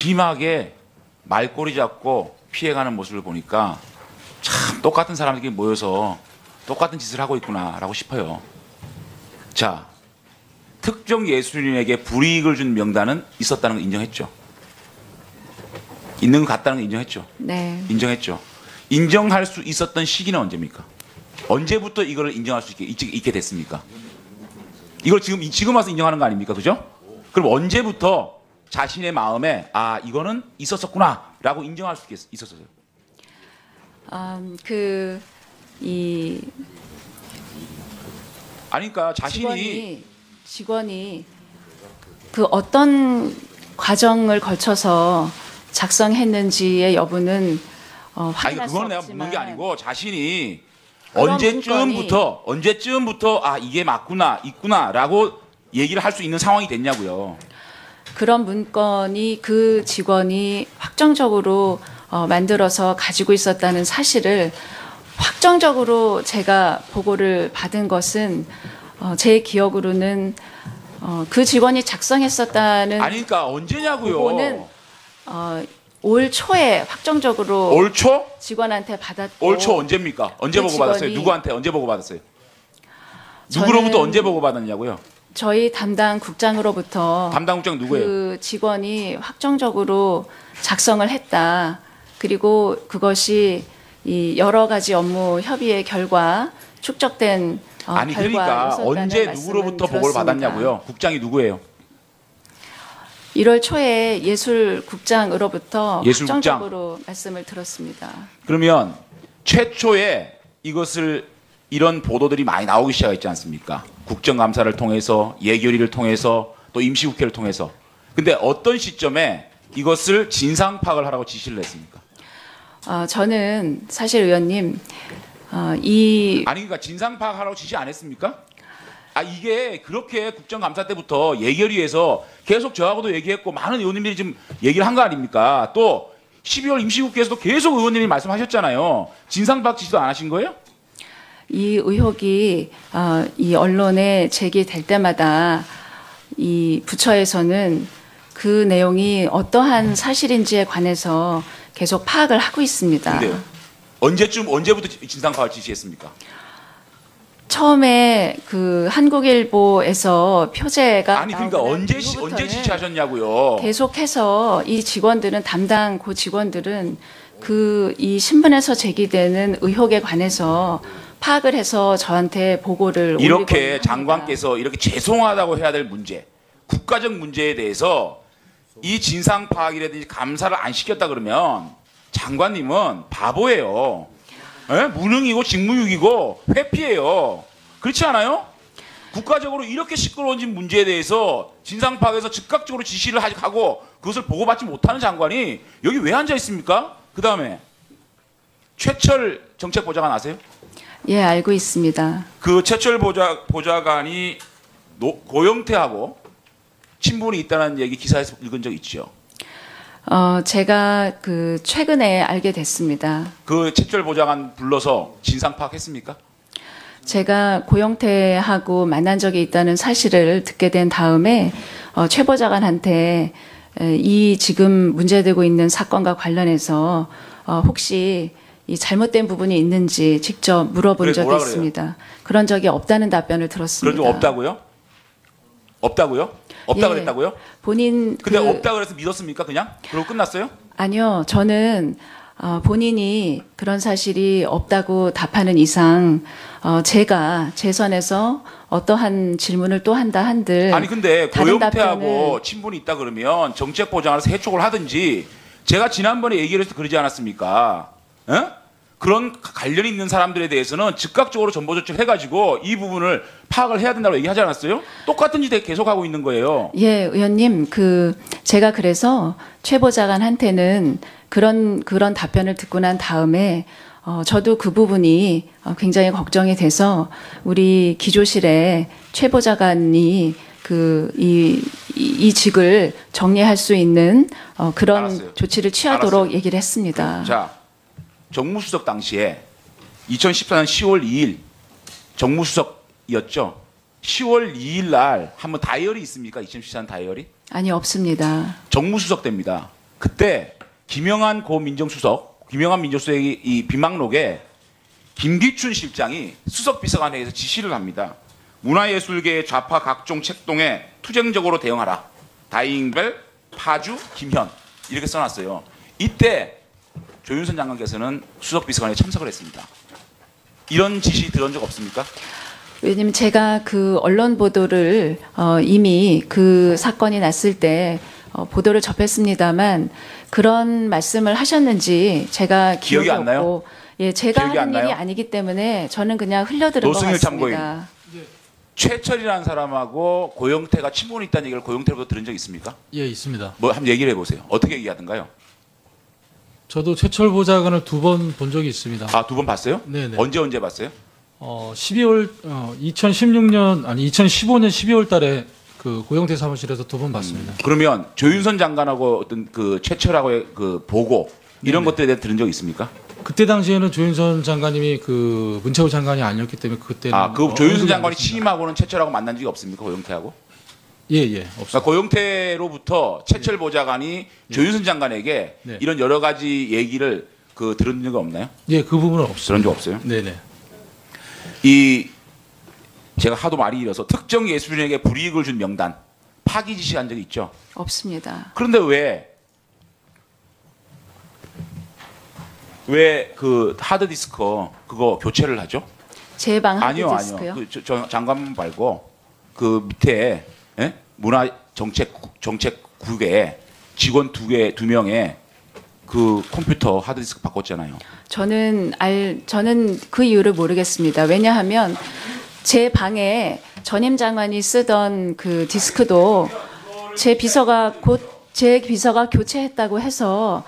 심하게 말꼬리 잡고 피해가는 모습을 보니까 참 똑같은 사람들이 모여서 똑같은 짓을 하고 있구나라고 싶어요. 자, 특정 예술인에게 불이익을 준 명단은 있었다는 걸 인정했죠. 있는 것 같다는 걸 인정했죠. 네. 인정했죠. 인정할 수 있었던 시기는 언제입니까? 언제부터 이걸 인정할 수 있게 됐습니까? 이걸 지금 와서 인정하는 거 아닙니까? 그죠? 그럼 언제부터 자신의 마음에 아 이거는 있었었구나라고 인정할 수 있었어요? 아니 그러니까 자신이 직원이 그 어떤 과정을 거쳐서 작성했는지의 여부는 아니 확인할 수 그거는 내가 없지만 묻는 게 아니고 자신이 그런 언제쯤부터 아 이게 맞구나 있구나라고 얘기를 할 수 있는 상황이 됐냐고요. 그런 문건이 그 직원이 확정적으로 만들어서 가지고 있었다는 사실을 확정적으로 제가 보고를 받은 것은 제 기억으로는 그 직원이 작성했었다는 아니 그러니까 언제냐고요. 보고는 올 초에 확정적으로 올 초? 직원한테 받았고 올 초 언제입니까? 언제 그 보고 받았어요? 직원이- 누구한테 언제 보고 받았어요? 누구로부터 언제 보고 받았냐고요? 저희 담당 국장으로부터 담당 국장 누구예요? 그 직원이 확정적으로 작성을 했다. 그리고 그것이 이 여러 가지 업무 협의의 결과 축적된 아니 그러니까 결과였었다는 언제 말씀은 누구로부터 보고를 들었습니다. 받았냐고요? 국장이 누구예요? 1월 초에 예술국장으로부터 예술국장. 확정적으로 말씀을 들었습니다. 그러면 최초에 이런 보도들이 많이 나오기 시작했지 않습니까? 국정감사를 통해서 예결위를 통해서 또 임시국회를 통해서. 근데 어떤 시점에 이것을 진상 파악을 하라고 지시를 했습니까? 저는 사실 의원님 아니 그러니까 진상 파악하라고 지시 안 했습니까? 아 이게 그렇게 국정감사 때부터 예결위에서 계속 저하고도 얘기했고 많은 의원님들이 지금 얘기를 한 거 아닙니까? 또 12월 임시국회에서도 계속 의원님이 말씀하셨잖아요. 진상 파악 지시도 안 하신 거예요? 이 의혹이 이 언론에 제기될 때마다 이 부처에서는 그 내용이 어떠한 사실인지에 관해서 계속 파악을 하고 있습니다. 근데요. 언제부터 진상 파악을 지시했습니까? 처음에 그 한국일보에서 표제가 아니 그러니까 나오고 난 언제 이후부터는 지시하셨냐고요. 계속해서 이 직원들은 담당 그 직원들은 그 이 신문에서 제기되는 의혹에 관해서 파악을 해서 저한테 보고를 올리곤 이렇게 합니다. 장관께서 이렇게 죄송하다고 해야 될 문제, 국가적 문제에 대해서 이 진상 파악이라든지 감사를 안 시켰다 그러면 장관님은 바보예요. 에? 무능이고 직무유기고 회피예요. 그렇지 않아요? 국가적으로 이렇게 시끄러워진 문제에 대해서 진상 파악에서 즉각적으로 지시를 하고 그것을 보고받지 못하는 장관이 여기 왜 앉아 있습니까? 그 다음에 최철 정책보좌관 아세요? 예, 알고 있습니다. 그 최철 보좌관이 고영태하고 친분이 있다는 얘기 기사에서 읽은 적 있죠. 제가 그 최근에 알게 됐습니다. 그 최철 보좌관 불러서 진상 파악했습니까? 제가 고영태하고 만난 적이 있다는 사실을 듣게 된 다음에 최 보좌관한테 이 지금 문제되고 있는 사건과 관련해서 혹시 이 잘못된 부분이 있는지 직접 물어본 그래, 적이 뭐라 그래요? 있습니다. 그런 적이 없다는 답변을 들었습니다. 그런 적 없다고요? 없다고요? 없다 예. 그랬다고요? 본인 근데 없다 그래서 믿었습니까 그냥? 그러고 끝났어요? 아니요, 저는 본인이 그런 사실이 없다고 답하는 이상 제가 제 선에서 어떠한 질문을 또 한다 한들 아니 근데 다른 고영태하고 답변을- 친분이 있다 그러면 정책보장에서 해촉을 하든지 제가 지난번에 얘기를 해서 그러지 않았습니까? 에? 그런 관련이 있는 사람들에 대해서는 즉각적으로 전보 조치를 해가지고 이 부분을 파악을 해야 된다고 얘기하지 않았어요? 똑같은 짓 계속하고 있는 거예요. 예, 의원님, 제가 그래서 최 보좌관한테는 그런 답변을 듣고 난 다음에 저도 그 부분이 굉장히 걱정이 돼서 우리 기조실에 최 보좌관이 이 직을 정리할 수 있는 그런 알았어요. 조치를 취하도록 알았어요. 얘기를 했습니다. 자, 정무수석 당시에 2014년 10월 2일 정무수석이었죠. 10월 2일 날 한번 다이어리 있습니까? 2014년 다이어리? 아니, 없습니다. 정무수석 때입니다. 그때 김영한 고 민정수석, 김영한 민정수석이 이 비망록에 김기춘 실장이 수석비서관회에서 지시를 합니다. 문화예술계의 좌파 각종 책동에 투쟁적으로 대응하라. 다잉벨, 파주, 김현 이렇게 써놨어요. 이때 조윤선 장관께서는 수석비서관에 참석을 했습니다. 이런 지시 들은 적 없습니까? 왜냐면 제가 그 언론 보도를 이미 그 사건이 났을 때 보도를 접했습니다만 그런 말씀을 하셨는지 제가 기억이 기억이 안 나요? 없고 예, 제가 기억이 안 하는 일이 나요? 아니기 때문에 저는 그냥 흘려들은 것 노승일 참고인. 같습니다. 최철이라는 사람하고 고영태가 친분이 있다는 얘기를 고영태로부터 들은 적 있습니까? 예, 있습니다. 뭐 한번 얘기를 해보세요. 어떻게 얘기하던가요? 저도 최철 보좌관을 2번 본 적이 있습니다. 아, 두 번 봤어요? 네네. 언제 봤어요? 2015년 12월 달에 그 고영태 사무실에서 2번 봤습니다. 그러면 조윤선 장관하고 어떤 그 최철하고의 그 보고 이런 네네. 것들에 대해 들은 적 있습니까? 그때 당시에는 조윤선 장관님이 그 문체부 장관이 아니었기 때문에 그때는 아, 그 조윤선 장관이 없습니다. 취임하고는 최철하고 만난 적이 없습니까? 고영태하고? 예, 없습니다. 그러니까 고영태로부터 최철 보좌관이 조윤선 장관에게 네. 이런 여러 가지 얘기를 그 들은 적이 없나요? 예, 그 부분은 없습니다. 들은 적 없어요? 네네. 이 제가 하도 말이 길어서 특정 예술인에게 불이익을 준 명단 파기 지시한 적이 있죠. 없습니다. 그런데 왜 그 하드디스크 그거 교체를 하죠? 제 방 아니요. 하드디스크요? 저 장관 말고 그 밑에 예? 문화정책국에 직원 두 명의 그 컴퓨터 하드디스크 바꿨잖아요. 저는 그 이유를 모르겠습니다. 왜냐하면 제 방에 전임 장관이 쓰던 그 디스크도 제 비서가 교체했다고 해서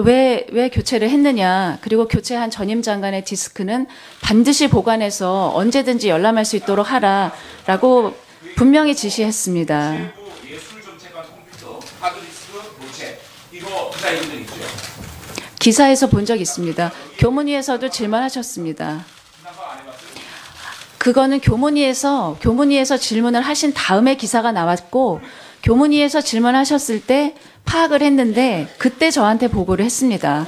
왜 교체를 했느냐. 그리고 교체한 전임 장관의 디스크는 반드시 보관해서 언제든지 열람할 수 있도록 하라라고 분명히 지시했습니다. 예술정책관 컴퓨터 하드디스크 교체 이거 기사 읽은 적 있죠? 기사에서 본 적 있습니다. 교문위에서도 질문하셨습니다. 그거는 교문위에서 질문을 하신 다음에 기사가 나왔고 교문위에서 질문하셨을 때 파악을 했는데 그때 저한테 보고를 했습니다.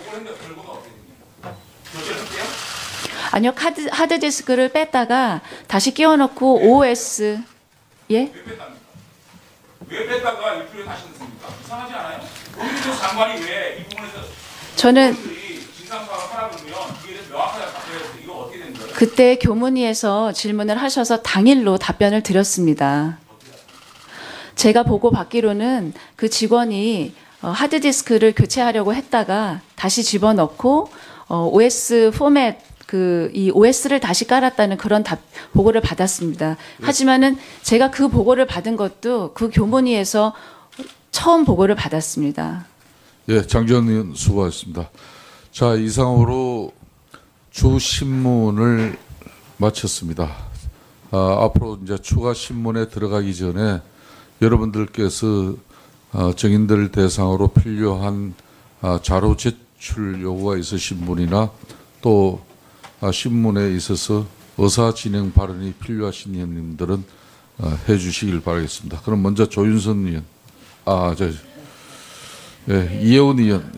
아니요, 하드디스크를 뺐다가 다시 끼워넣고 OS 예? 왜 뺐다가 일주일에 다시 넣습니까? 이상하지 않아요? 거기서 장관이 왜 이 부분에서 저는 진상파가 하라 그러면 이게 대해서 명확하게 답해야 돼. 이거 어떻게 된 거예요? 그때 교문위에서 질문을 하셔서 당일로 답변을 드렸습니다. 제가 보고 받기로는 그 직원이 하드디스크를 교체하려고 했다가 다시 집어넣고 OS 포맷 이 OS를 다시 깔았다는 그런 보고를 받았습니다. 하지만은 제가 그 보고를 받은 것도 그 교문위에서 처음 보고를 받았습니다. 예, 장지원 의원 수고하셨습니다. 자, 이상으로 주 신문을 마쳤습니다. 앞으로 이제 추가 신문에 들어가기 전에 여러분들께서 정인들 대상으로 필요한 자료 제출 요구가 있으신 분이나 또 신문에 있어서 의사 진행 발언이 필요하신 의원님들은 해주시길 바라겠습니다. 그럼 먼저 조윤선 의원, 이혜원 의원,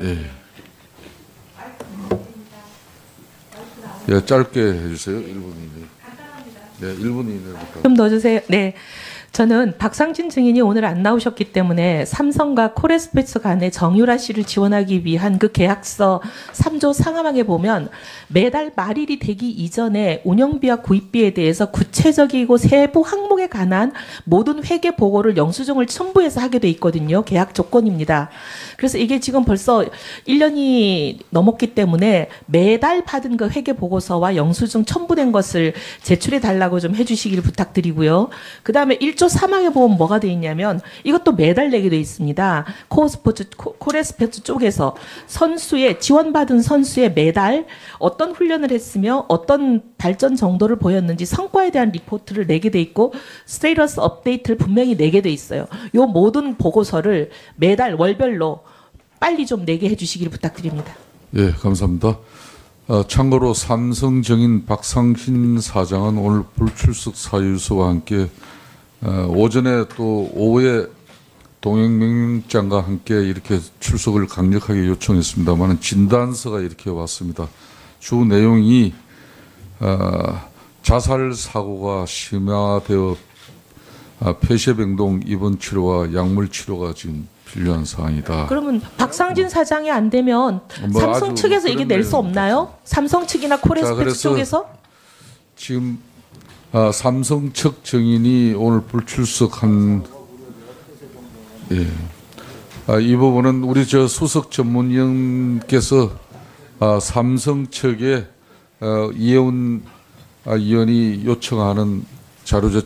짧게 해주세요. 1분 이내. 네, 1분 이내부터. 좀 넣어주세요. 네. 저는 박상진 증인이 오늘 안 나오셨기 때문에 삼성과 코레스페츠 간의 정유라 씨를 지원하기 위한 그 계약서 3조 상하망에 보면 매달 말일이 되기 이전에 운영비와 구입비에 대해서 구체적이고 세부 항목에 관한 모든 회계 보고를 영수증을 첨부해서 하게 돼 있거든요. 계약 조건입니다. 그래서 이게 지금 벌써 1년이 넘었기 때문에 매달 받은 그 회계 보고서와 영수증 첨부된 것을 제출해 달라고 좀 해주시길 부탁드리고요. 그 다음에 1조 3항에 보면 뭐가 돼 있냐면 이것도 매달 내게 돼 있습니다. 코레스페츠 쪽에서 지원받은 선수의 매달 어떤 훈련을 했으며 어떤 발전 정도를 보였는지 성과에 대한 리포트를 내게 돼 있고 스테이터스 업데이트를 분명히 내게 돼 있어요. 요 모든 보고서를 매달 월별로 빨리 좀 내게 해주시길 부탁드립니다. 예, 감사합니다. 참고로 삼성정인 박상신 사장은 오늘 불출석 사유서와 함께 오전에 또 오후에 동행명장과 함께 이렇게 출석을 강력하게 요청했습니다만 진단서가 이렇게 왔습니다. 주 내용이 자살 사고가 심화되어 폐쇄병동 입원 치료와 약물 치료가 지금 필요한 사항이다. 그러면 박상진 사장이 안 되면 뭐 삼성 아주 측에서 이게 낼 수 그런 없나요? 삼성 측이나 코레스펙스 그래서 쪽에서? 지금 삼성 측 증인이 오늘 불출석한 이 부분은 우리 수석 전문위원께서 삼성 측에 이혜훈 의원이 요청하는 자료